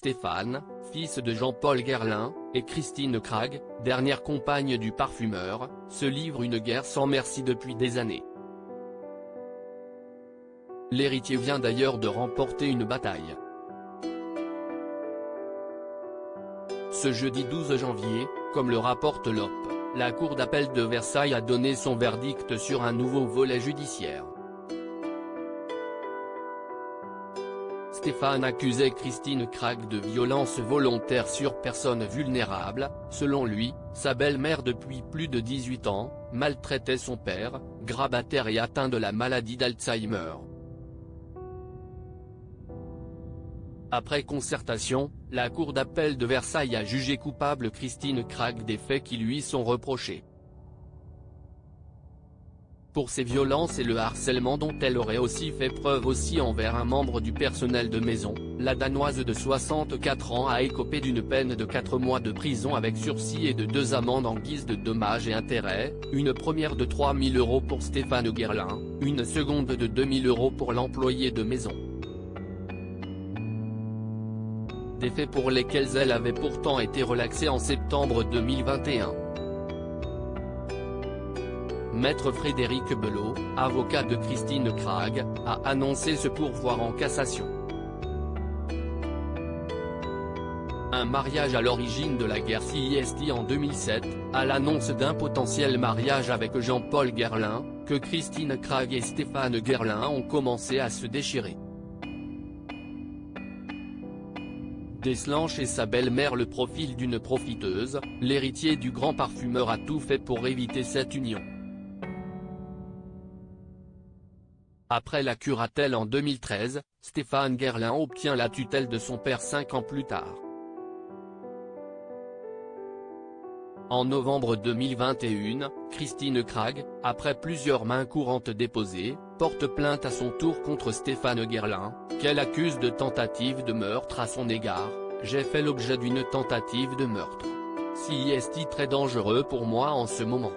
Stéphane, fils de Jean-Paul Guerlain, et Christine Krag, dernière compagne du parfumeur, se livrent une guerre sans merci depuis des années. L'héritier vient d'ailleurs de remporter une bataille. Ce jeudi 12 janvier, comme le rapporte l'OP, la Cour d'appel de Versailles a donné son verdict sur un nouveau volet judiciaire. Stéphane accusait Christine Krag de violence volontaire sur personne vulnérable. Selon lui, sa belle-mère depuis plus de 18 ans, maltraitait son père, grabataire et atteint de la maladie d'Alzheimer. Après concertation, la Cour d'appel de Versailles a jugé coupable Christine Krag des faits qui lui sont reprochés. Pour ces violences et le harcèlement dont elle aurait aussi fait preuve aussi envers un membre du personnel de maison, la Danoise de 64 ans a écopé d'une peine de 4 mois de prison avec sursis et de 2 amendes en guise de dommages et intérêts, une première de 3 000 € pour Stéphane Guerlain, une seconde de 2 000 € pour l'employé de maison. Des faits pour lesquels elle avait pourtant été relaxée en septembre 2021. Maître Frédéric Belot, avocat de Christine Krag, a annoncé ce pourvoi en cassation. Un mariage à l'origine de la guerre CIST en 2007, à l'annonce d'un potentiel mariage avec Jean-Paul Guerlain, que Christine Krag et Stéphane Guerlain ont commencé à se déchirer. Décelant chez sa belle-mère le profil d'une profiteuse, l'héritier du grand parfumeur a tout fait pour éviter cette union. Après la curatelle en 2013, Stéphane Guerlain obtient la tutelle de son père 5 ans plus tard. En novembre 2021, Christine Krag, après plusieurs mains courantes déposées, porte plainte à son tour contre Stéphane Guerlain, qu'elle accuse de tentative de meurtre à son égard. « J'ai fait l'objet d'une tentative de meurtre. CIST très dangereux pour moi en ce moment.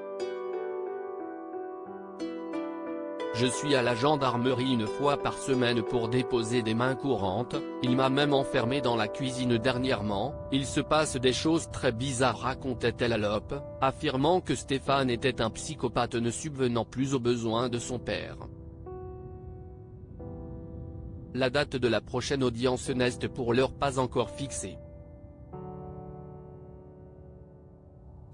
Je suis à la gendarmerie une fois par semaine pour déposer des mains courantes, il m'a même enfermé dans la cuisine dernièrement, il se passe des choses très bizarres » racontait-elle à l'OP, affirmant que Stéphane était un psychopathe ne subvenant plus aux besoins de son père. La date de la prochaine audience n'est pour l'heure pas encore fixée.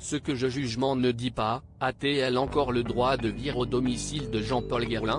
Ce que ce jugement ne dit pas, a-t-elle encore le droit de vivre au domicile de Jean-Paul Guerlain ?